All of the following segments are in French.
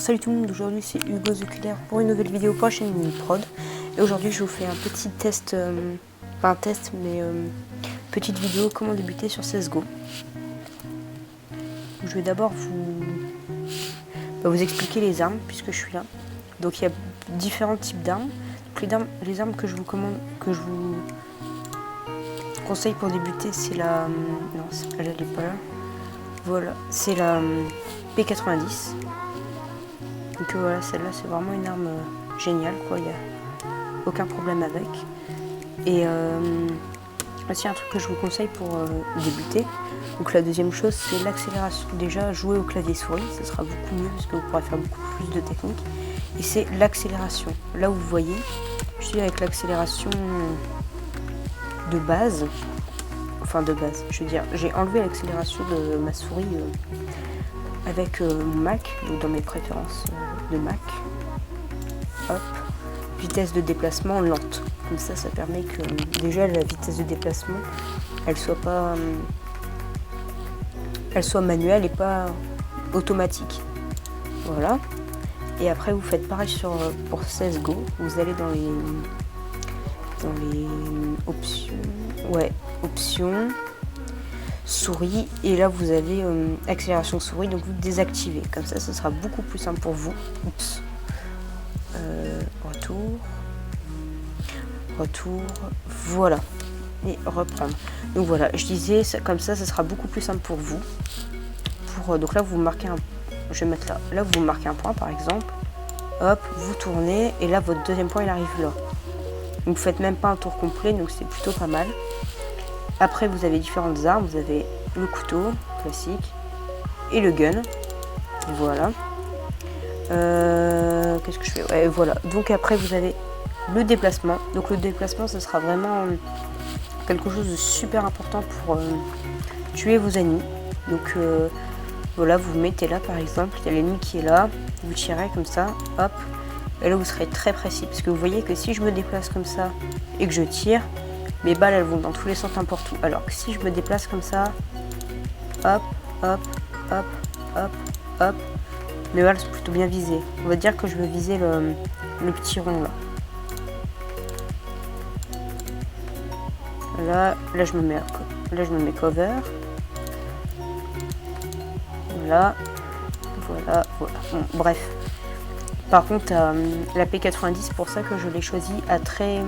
Salut tout le monde, aujourd'hui c'est Hugo Zuculaire pour une nouvelle vidéo pour la chaîne Miniprod. Et aujourd'hui je vous fais un petit test, pas un test mais petite vidéo comment débuter sur CSGO. Je vais d'abord vous expliquer les armes puisque je suis là. Donc il y a différents types d'armes. Les armes que je vous conseille pour débuter, c'est la... non, elle n'est pas là. Voilà, c'est la P90. Donc voilà, celle-là c'est vraiment une arme géniale, quoi. Il n'y a aucun problème avec. Et aussi un truc que je vous conseille pour débuter. Donc la deuxième chose, c'est l'accélération. Déjà, jouer au clavier souris, ce sera beaucoup mieux parce que vous pourrez faire beaucoup plus de techniques. Et c'est l'accélération. Là où vous voyez, je suis avec l'accélération de base. Enfin de base, je veux dire, j'ai enlevé l'accélération de ma souris avec mon Mac, donc dans mes préférences de Mac. Hop, vitesse de déplacement lente. Comme ça permet que déjà la vitesse de déplacement, elle soit pas, elle soit manuelle et pas automatique. Voilà. Et après vous faites pareil pour CSGO. Vous allez dans les options, ouais, options, souris, et là vous avez accélération souris, donc vous désactivez. Comme ça, ce sera beaucoup plus simple pour vous. Oups. Retour, voilà, et reprendre. Donc voilà, je disais, comme ça, ce sera beaucoup plus simple pour vous. Donc là, vous marquez un, je vais mettre là. Là, vous marquez un point, par exemple. Hop, vous tournez, et là, votre deuxième point, il arrive là. Donc vous faites même pas un tour complet, donc c'est plutôt pas mal. Après vous avez différentes armes, vous avez le couteau classique et le gun. Voilà. Qu'est-ce que je fais? Ouais, voilà. Donc après vous avez le déplacement. Donc le déplacement, ce sera vraiment quelque chose de super important pour tuer vos ennemis. Donc voilà, vous vous mettez là par exemple, il y a l'ennemi qui est là, vous tirez comme ça, hop. Et là vous serez très précis parce que vous voyez que si je me déplace comme ça et que je tire, mes balles elles vont dans tous les sens n'importe où. Alors que si je me déplace comme ça, hop, hop, hop, hop, hop, mes balles sont plutôt bien visées. On va dire que je vais viser le petit rond là. Là je me mets cover. Voilà. Bon, bref. Par contre, la P90, c'est pour ça que je l'ai choisie à très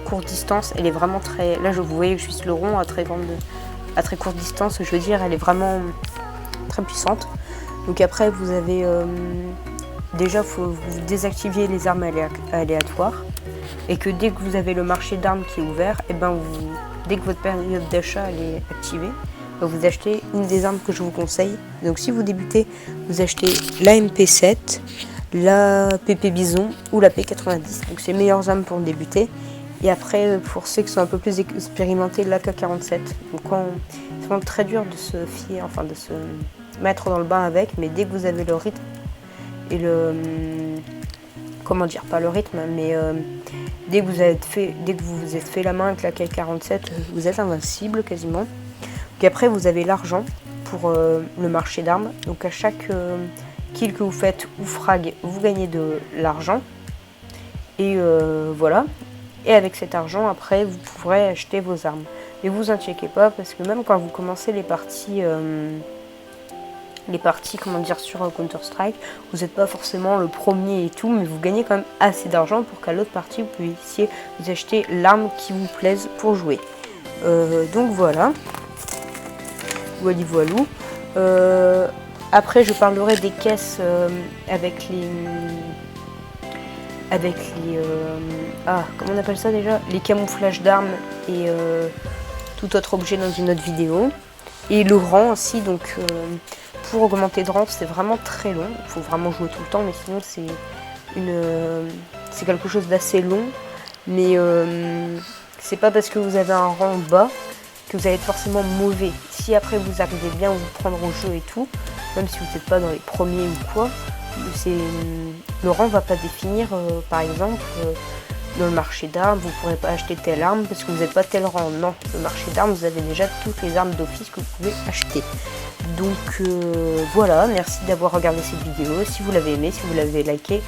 courte distance. Elle est vraiment très... Là, vous voyez que je vise le rond à très courte distance. Je veux dire, elle est vraiment très puissante. Donc après, vous avez... déjà, vous désactiviez les armes aléatoires. Et que dès que vous avez le marché d'armes qui est ouvert, et ben dès que votre période d'achat est activée, vous achetez une des armes que je vous conseille. Donc si vous débutez, vous achetez la MP7, la PP Bison ou la P90. Donc c'est les meilleures armes pour débuter. Et après, pour ceux qui sont un peu plus expérimentés, la K47. Donc c'est vraiment très dur de se fier, enfin de se mettre dans le bain avec, mais dès que vous avez le rythme et le... comment dire, pas le rythme, mais dès que vous vous êtes fait la main avec la K47, vous êtes invincible quasiment. Et après vous avez l'argent pour le marché d'armes. Donc à chaque kill que vous faites ou frag, vous gagnez de l'argent. Et voilà. Et avec cet argent, après vous pourrez acheter vos armes. Mais vous inquiétez pas, parce que même quand vous commencez les parties comment dire, sur Counter-Strike, vous n'êtes pas forcément le premier et tout, mais vous gagnez quand même assez d'argent pour qu'à l'autre partie vous puissiez vous acheter l'arme qui vous plaise pour jouer. Donc voilà. Voilou. Après je parlerai des caisses avec les comment on appelle ça déjà, les camouflages d'armes et tout autre objet dans une autre vidéo. Et le rang aussi, donc pour augmenter de rang c'est vraiment très long, il faut vraiment jouer tout le temps, mais sinon c'est quelque chose d'assez long, mais c'est pas parce que vous avez un rang bas que vous allez être forcément mauvais. Si après vous arrivez bien à vous prendre au jeu et tout, même si vous n'êtes pas dans les premiers ou quoi, le rang va pas définir, par exemple, dans le marché d'armes, vous ne pourrez pas acheter telle arme parce que vous n'êtes pas tel rang. Non, le marché d'armes, vous avez déjà toutes les armes d'office que vous pouvez acheter. Donc voilà, merci d'avoir regardé cette vidéo. Si vous l'avez aimé, si vous l'avez liké,